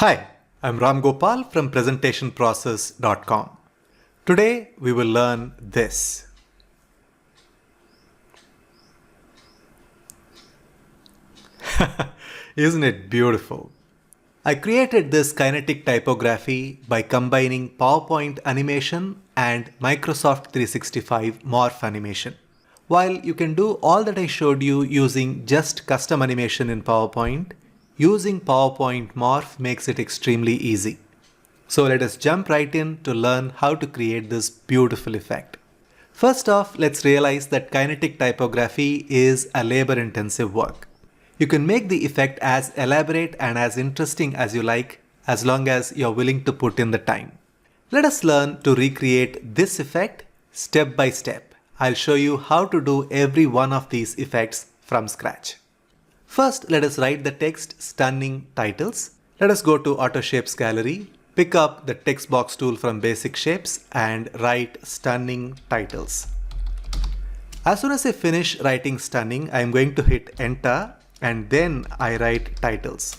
Hi, I'm Ramgopal from presentationprocess.com. Today we will learn this. Isn't it beautiful? I created this kinetic typography by combining PowerPoint animation and Microsoft 365 Morph animation. While you can do all that I showed you using just custom animation in PowerPoint, using PowerPoint Morph makes it extremely easy. So let us jump right in to learn how to create this beautiful effect. First off, let's realize that kinetic typography is a labor-intensive work. You can make the effect as elaborate and as interesting as you like, as long as you're willing to put in the time. Let us learn to recreate this effect step by step. I'll show you how to do every one of these effects from scratch. First, let us write the text stunning titles. Let us go to Auto Shapes Gallery, pick up the Textbox tool from Basic Shapes and write stunning titles. As soon as I finish writing stunning, I am going to hit enter and then I write titles.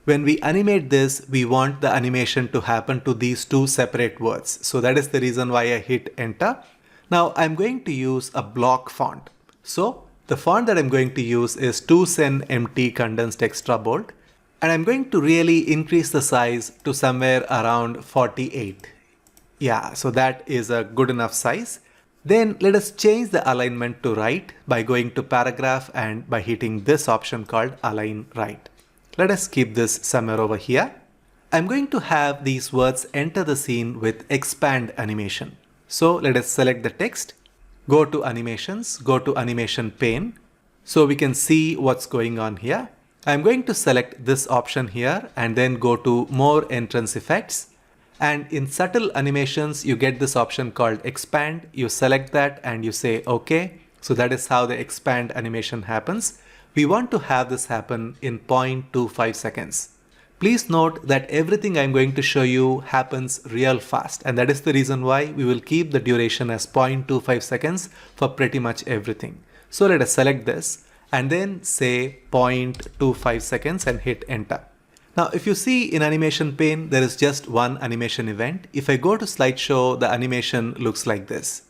When we animate this, we want the animation to happen to these two separate words. So that is the reason why I hit enter. Now I'm going to use a block font. So the font that I'm going to use is 2cen MT condensed extra bold, and I'm going to really increase the size to somewhere around 48. Yeah, so that is a good enough size. Then let us change the alignment to right by going to paragraph and by hitting this option called align right. Let us keep this somewhere over here. I'm going to have these words enter the scene with expand animation. So let us select the text. Go to animations, go to animation pane, so we can see what's going on here. I'm going to select this option here and then go to more entrance effects. And in subtle animations, you get this option called expand. You select that and you say OK. So that is how the expand animation happens. We want to have this happen in 0.25 seconds. Please note that everything I'm going to show you happens real fast, and that is the reason why we will keep the duration as 0.25 seconds for pretty much everything. So let us select this and then say 0.25 seconds and hit enter. Now if you see in animation pane, there is just one animation event. If I go to slideshow, the animation looks like this.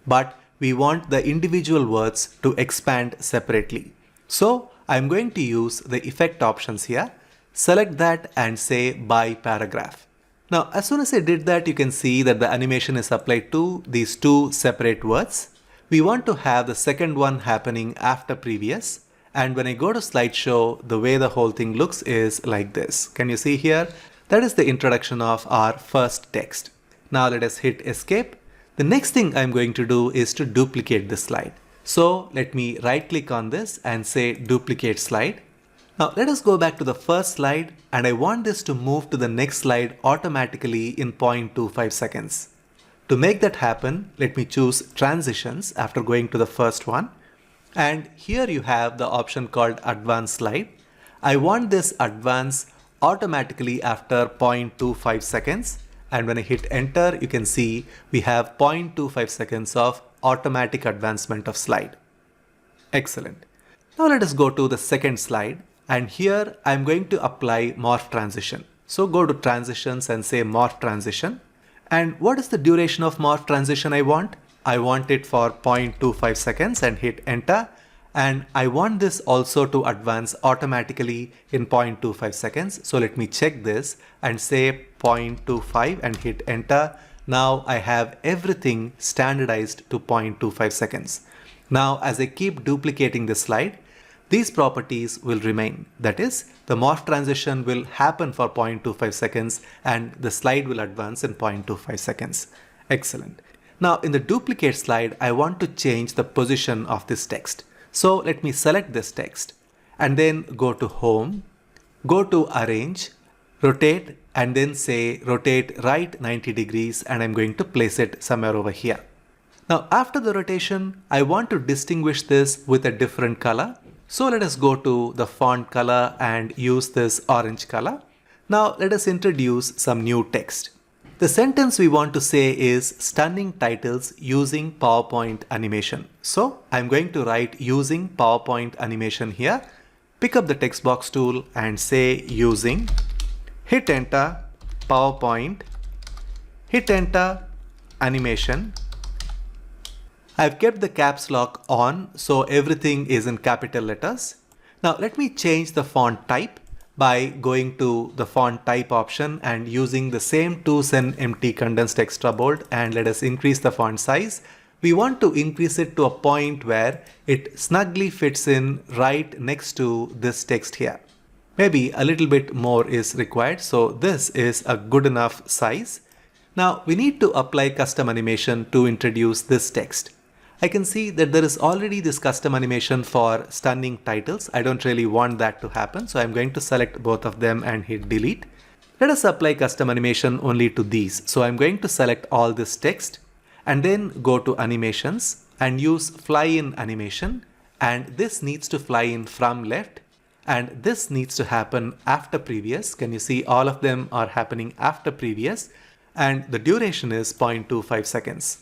But we want the individual words to expand separately. So I'm going to use the effect options here. Select that and say by paragraph. Now as soon as I did that, you can see that the animation is applied to these two separate words. We want to have the second one happening after previous, and when I go to slideshow, the way the whole thing looks is like this. Can you see here? That is the introduction of our first text. Now let us hit escape. The next thing I'm going to do is to duplicate this slide. So let me right click on this and say duplicate slide. Now let us go back to the first slide, and I want this to move to the next slide automatically in 0.25 seconds. To make that happen, let me choose transitions after going to the first one. And here you have the option called advance slide. I want this advance automatically after 0.25 seconds. And when I hit enter, you can see we have 0.25 seconds of automatic advancement of slide. Excellent. Now let us go to the second slide. And here I'm going to apply morph transition. So go to transitions and say morph transition. And what is the duration of morph transition I want? I want it for 0.25 seconds and hit enter. And I want this also to advance automatically in 0.25 seconds. So let me check this and say 0.25 and hit enter. Now I have everything standardized to 0.25 seconds. Now as I keep duplicating the slide, these properties will remain. That is, the morph transition will happen for 0.25 seconds and the slide will advance in 0.25 seconds. Excellent. Now in the duplicate slide, I want to change the position of this text. So let me select this text and then go to home, go to arrange, rotate, and then say rotate right 90 degrees, and I'm going to place it somewhere over here. Now after the rotation, I want to distinguish this with a different color. So let us go to the font color and use this orange color. Now let us introduce some new text. The sentence we want to say is stunning titles using PowerPoint animation. So I'm going to write using PowerPoint animation here. Pick up the Textbox tool and say using hit enter, PowerPoint, hit enter, animation. I've kept the caps lock on so everything is in capital letters. Now let me change the font type by going to the font type option and using the same 2cent empty condensed extra bold, and let us increase the font size. We want to increase it to a point where it snugly fits in right next to this text here. Maybe a little bit more is required, so this is a good enough size. Now we need to apply custom animation to introduce this text. I can see that there is already this custom animation for stunning titles. I don't really want that to happen, so I'm going to select both of them and hit delete. Let us apply custom animation only to these. So I'm going to select all this text and then go to animations and use FlyIn animation, and this needs to fly in from left and this needs to happen after previous. Can you see all of them are happening after previous, and the duration is 0.25 seconds.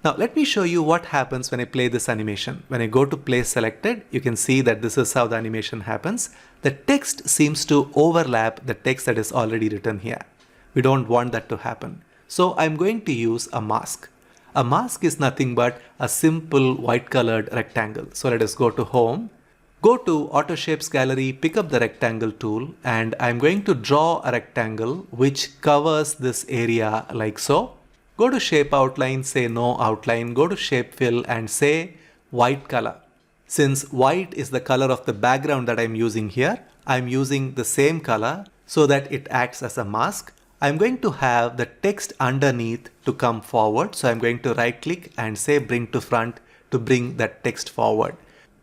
Now let me show you what happens when I play this animation. When I go to place selected, you can see that this is how the animation happens. The text seems to overlap the text that is already written here. We don't want that to happen. So I'm going to use a mask. A mask is nothing but a simple white colored rectangle. So let us go to Home, go to Auto Shapes Gallery, pick up the rectangle tool, and I'm going to draw a rectangle which covers this area like so. Go to Shape Outline, say No Outline, go to Shape Fill and say White Color. Since white is the color of the background that I'm using here, I'm using the same color so that it acts as a mask. I'm going to have the text underneath to come forward. So I'm going to right click and say Bring to Front to bring that text forward.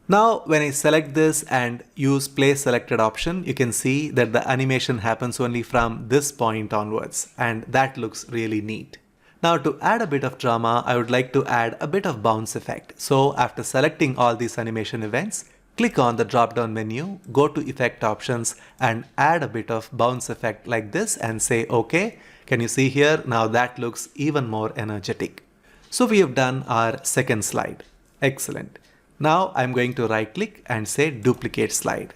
Now when I select this and use Place Selected option, you can see that the animation happens only from this point onwards, and that looks really neat. Now to add a bit of drama, I would like to add a bit of bounce effect. So after selecting all these animation events, click on the drop down menu, go to effect options and add a bit of bounce effect like this and say OK. Can you see here? Now that looks even more energetic. So we have done our second slide. Excellent. Now I'm going to right click and say duplicate slide.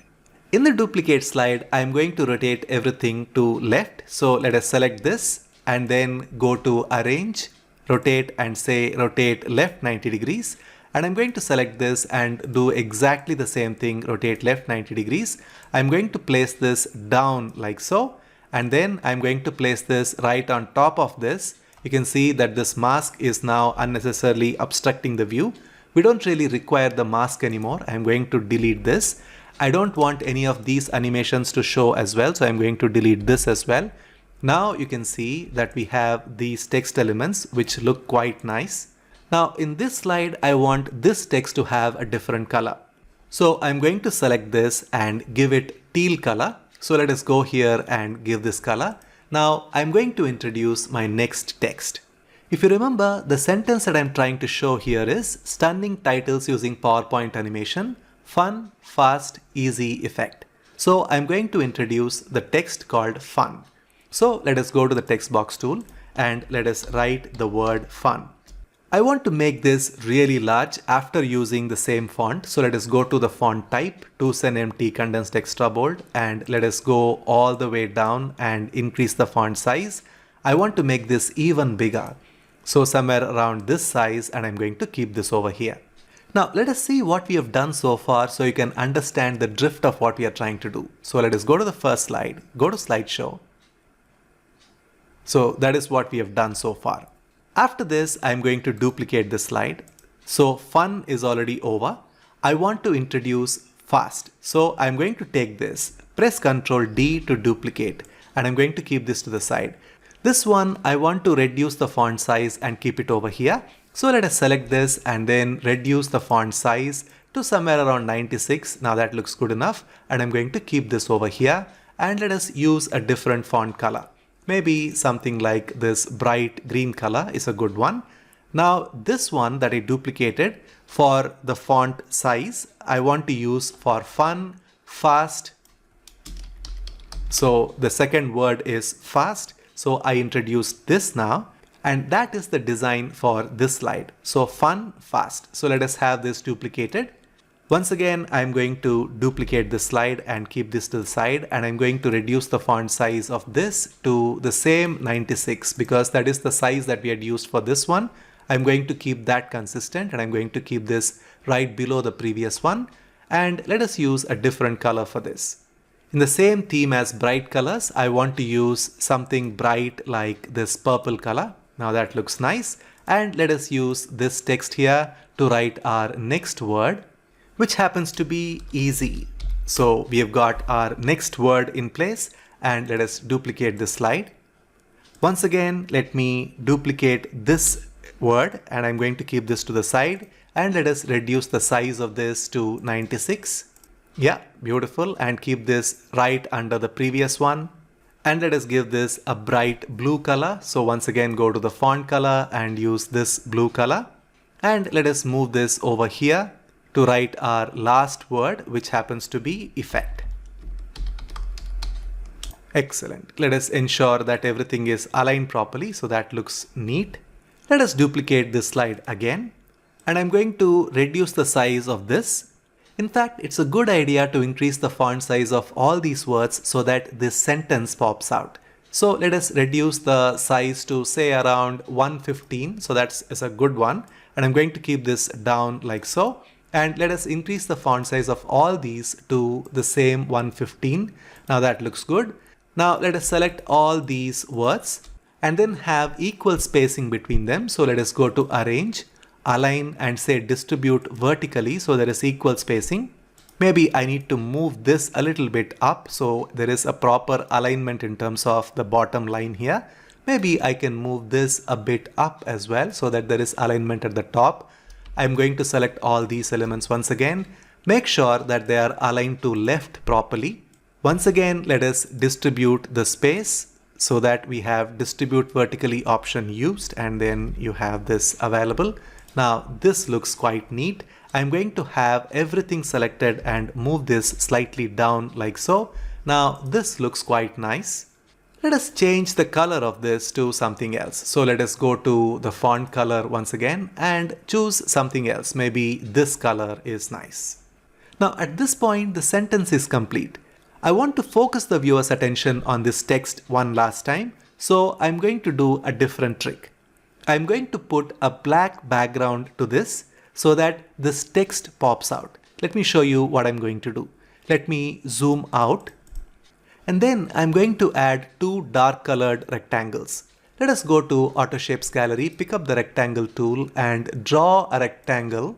In the duplicate slide, I'm going to rotate everything to left. So let us select this and then go to Arrange, Rotate and say Rotate left 90 degrees. And I'm going to select this and do exactly the same thing, rotate left 90 degrees. I'm going to place this down like so. And then I'm going to place this right on top of this. You can see that this mask is now unnecessarily obstructing the view. We don't really require the mask anymore. I'm going to delete this. I don't want any of these animations to show as well, so I'm going to delete this as well. Now you can see that we have these text elements which look quite nice. Now in this slide, I want this text to have a different color. So I'm going to select this and give it teal color. So let us go here and give this color. Now I'm going to introduce my next text. If you remember, the sentence that I'm trying to show here is stunning titles using PowerPoint animation, fun, fast, easy effect. So I'm going to introduce the text called fun. So let us go to the text box tool and let us write the word fun. I want to make this really large after using the same font. So let us go to the font type, 2cent empty condensed extra bold, and let us go all the way down and increase the font size. I want to make this even bigger. So somewhere around this size, and I'm going to keep this over here. Now let us see what we have done so far so you can understand the drift of what we are trying to do. So let us go to the first slide, go to slideshow. So that is what we have done so far. After this, I'm going to duplicate this slide. So fun is already over. I want to introduce fast. So I'm going to take this, press Ctrl D to duplicate, and I'm going to keep this to the side. This one, I want to reduce the font size and keep it over here. So let us select this and then reduce the font size to somewhere around 96. Now that looks good enough. And I'm going to keep this over here and let us use a different font color. Maybe something like this bright green color is a good one. Now this one that I duplicated for the font size, I want to use for fun, fast. So the second word is fast. So I introduced this now, and that is the design for this slide. So fun, fast. So let us have this duplicated. Once again, I'm going to duplicate this slide and keep this to the side, and I'm going to reduce the font size of this to the same 96 because that is the size that we had used for this one. I'm going to keep that consistent, and I'm going to keep this right below the previous one. And let us use a different color for this. In the same theme as bright colors, I want to use something bright like this purple color. Now that looks nice. And let us use this text here to write our next word, which happens to be easy. So we have got our next word in place, and let us duplicate this slide. Once again, let me duplicate this word, and I'm going to keep this to the side, and let us reduce the size of this to 96. Yeah, beautiful, and keep this right under the previous one. And let us give this a bright blue color. So once again, go to the font color and use this blue color. And let us move this over here to write our last word, which happens to be effect. Excellent. Let us ensure that everything is aligned properly, so that looks neat. Let us duplicate this slide again, and I'm going to reduce the size of this. In fact, it's a good idea to increase the font size of all these words so that this sentence pops out. So let us reduce the size to say around 115. So that's a good one. And I'm going to keep this down like so. And let us increase the font size of all these to the same 115. Now that looks good. Now let us select all these words and then have equal spacing between them. So let us go to Arrange, Align, and say Distribute vertically so there is equal spacing. Maybe I need to move this a little bit up so there is a proper alignment in terms of the bottom line here. Maybe I can move this a bit up as well so that there is alignment at the top. I'm going to select all these elements once again. Make sure that they are aligned to left properly. Once again, let us distribute the space so that we have distribute vertically option used, and then you have this available. Now this looks quite neat. I'm going to have everything selected and move this slightly down like so. Now this looks quite nice. Let us change the color of this to something else. So let us go to the font color once again and choose something else. Maybe this color is nice. Now at this point, the sentence is complete. I want to focus the viewer's attention on this text one last time. So I'm going to do a different trick. I'm going to put a black background to this so that this text pops out. Let me show you what I'm going to do. Let me zoom out. And then I'm going to add two dark colored rectangles. Let us go to Auto Shapes Gallery, pick up the rectangle tool and draw a rectangle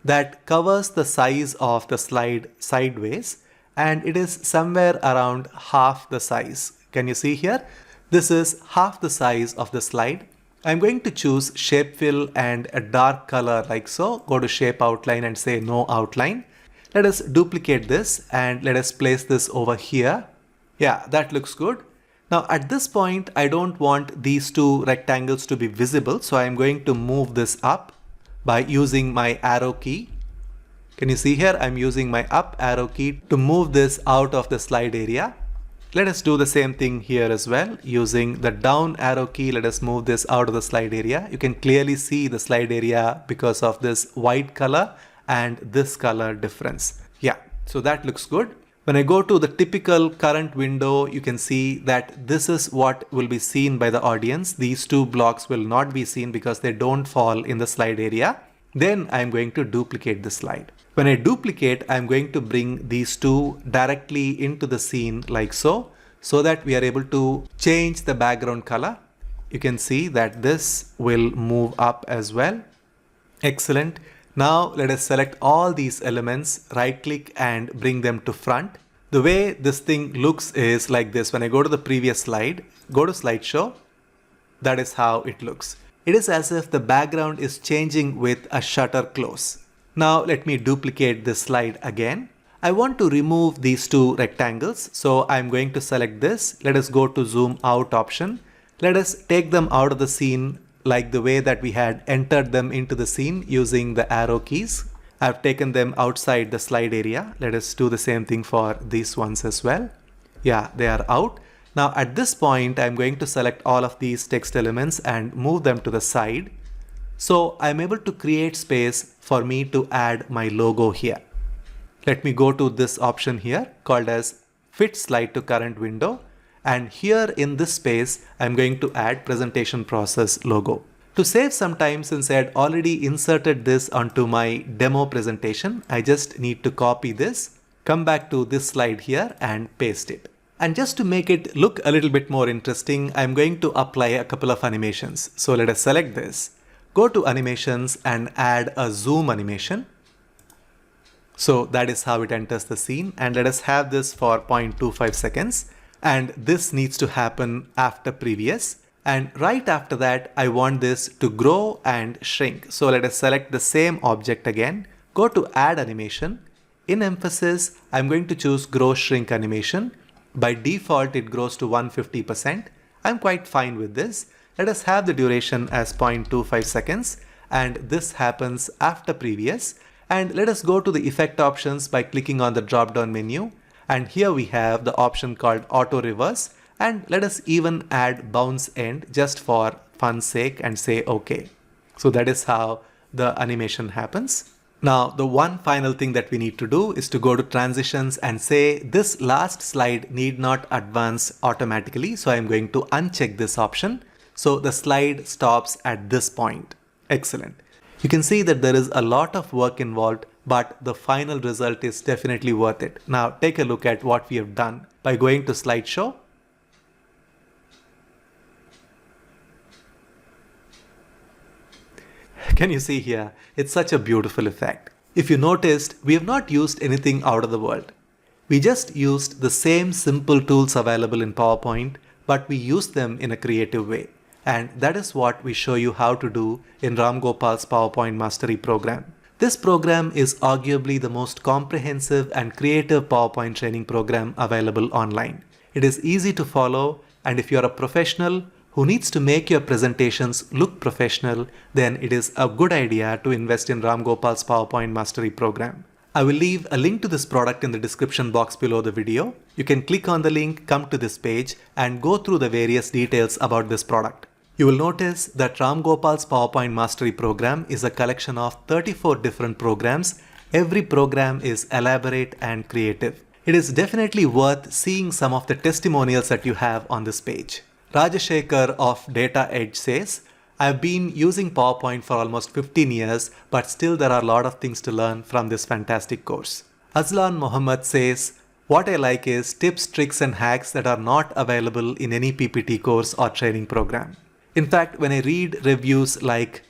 that covers the size of the slide sideways, and it is somewhere around half the size. Can you see here? This is half the size of the slide. I'm going to choose Shape Fill and a dark color like so. Go to Shape Outline and say No Outline. Let us duplicate this and let us place this over here. Yeah, that looks good. Now at this point, I don't want these two rectangles to be visible. So I'm going to move this up by using my arrow key. Can you see here? I'm using my up arrow key to move this out of the slide area. Let us do the same thing here as well. Using the down arrow key, let us move this out of the slide area. You can clearly see the slide area because of this white color and this color difference. Yeah, so that looks good. When I go to the typical current window, you can see that this is what will be seen by the audience. These two blocks will not be seen because they don't fall in the slide area. Then I'm going to duplicate the slide. When I duplicate, I'm going to bring these two directly into the scene like so that we are able to change the background color. You can see that this will move up as well. Excellent. Now let us select all these elements, right click and bring them to front. The way this thing looks is like this. When I go to the previous slide, go to slideshow, that is how it looks. It is as if the background is changing with a shutter close. Now let me duplicate this slide again. I want to remove these two rectangles. So I'm going to select this. Let us go to zoom out option. Let us take them out of the scene like the way that we had entered them into the scene using the arrow keys. I've taken them outside the slide area. Let us do the same thing for these ones as well. Yeah, they are out. Now at this point, I'm going to select all of these text elements and move them to the side. So I'm able to create space for me to add my logo here. Let me go to this option here called as Fit Slide to Current Window. And here in this space, I'm going to add Presentation Process logo. To save some time, since I had already inserted this onto my demo presentation, I just need to copy this, come back to this slide here and paste it. And just to make it look a little bit more interesting, I'm going to apply a couple of animations. So let us select this, go to animations and add a zoom animation. So that is how it enters the scene, and let us have this for 0.25 seconds. And this needs to happen after previous. And right after that, I want this to grow and shrink. So let us select the same object again, go to add animation. In emphasis, I'm going to choose grow shrink animation. By default, it grows to 150%. I'm quite fine with this. Let us have the duration as 0.25 seconds. And this happens after previous. And let us go to the effect options by clicking on the drop down menu. And here we have the option called auto reverse. And let us even add bounce end just for fun's sake and say OK. So that is how the animation happens. Now the one final thing that we need to do is to go to transitions and say this last slide need not advance automatically. So I'm going to uncheck this option. So the slide stops at this point. Excellent. You can see that there is a lot of work involved, but the final result is definitely worth it. Now take a look at what we have done by going to slideshow. Can you see here? It's such a beautiful effect. If you noticed, we have not used anything out of the world. We just used the same simple tools available in PowerPoint, but we used them in a creative way. And that is what we show you how to do in Ramgopal's PowerPoint Mastery program. This program is arguably the most comprehensive and creative PowerPoint training program available online. It is easy to follow, and if you are a professional who needs to make your presentations look professional, then it is a good idea to invest in Ramgopal's PowerPoint Mastery program. I will leave a link to this product in the description box below the video. You can click on the link, come to this page, and go through the various details about this product. You will notice that Ramgopal's PowerPoint Mastery program is a collection of 34 different programs. Every program is elaborate and creative. It is definitely worth seeing some of the testimonials that you have on this page. Rajashekar of Data Edge says, I've been using PowerPoint for almost 15 years, but still there are a lot of things to learn from this fantastic course. Azlan Mohammed says, what I like is tips, tricks and hacks that are not available in any PPT course or training program. In fact, when I read reviews like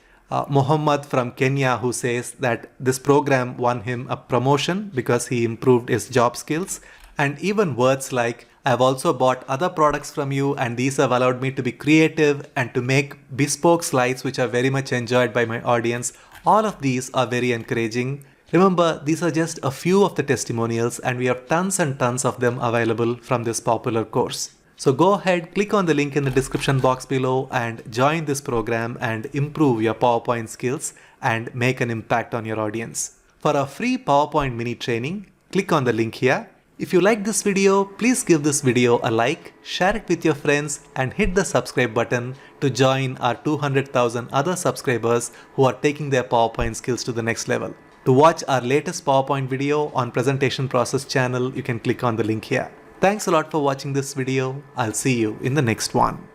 Muhammad from Kenya who says that this program won him a promotion because he improved his job skills, and even words like I've also bought other products from you and these have allowed me to be creative and to make bespoke slides which are very much enjoyed by my audience, all of these are very encouraging. Remember, these are just a few of the testimonials and we have tons and tons of them available from this popular course. So go ahead, click on the link in the description box below and join this program and improve your PowerPoint skills and make an impact on your audience. For a free PowerPoint mini training, click on the link here. If you like this video, please give this video a like, share it with your friends and hit the subscribe button to join our 200,000 other subscribers who are taking their PowerPoint skills to the next level. To watch our latest PowerPoint video on Presentation Process channel, you can click on the link here. Thanks a lot for watching this video. I'll see you in the next one.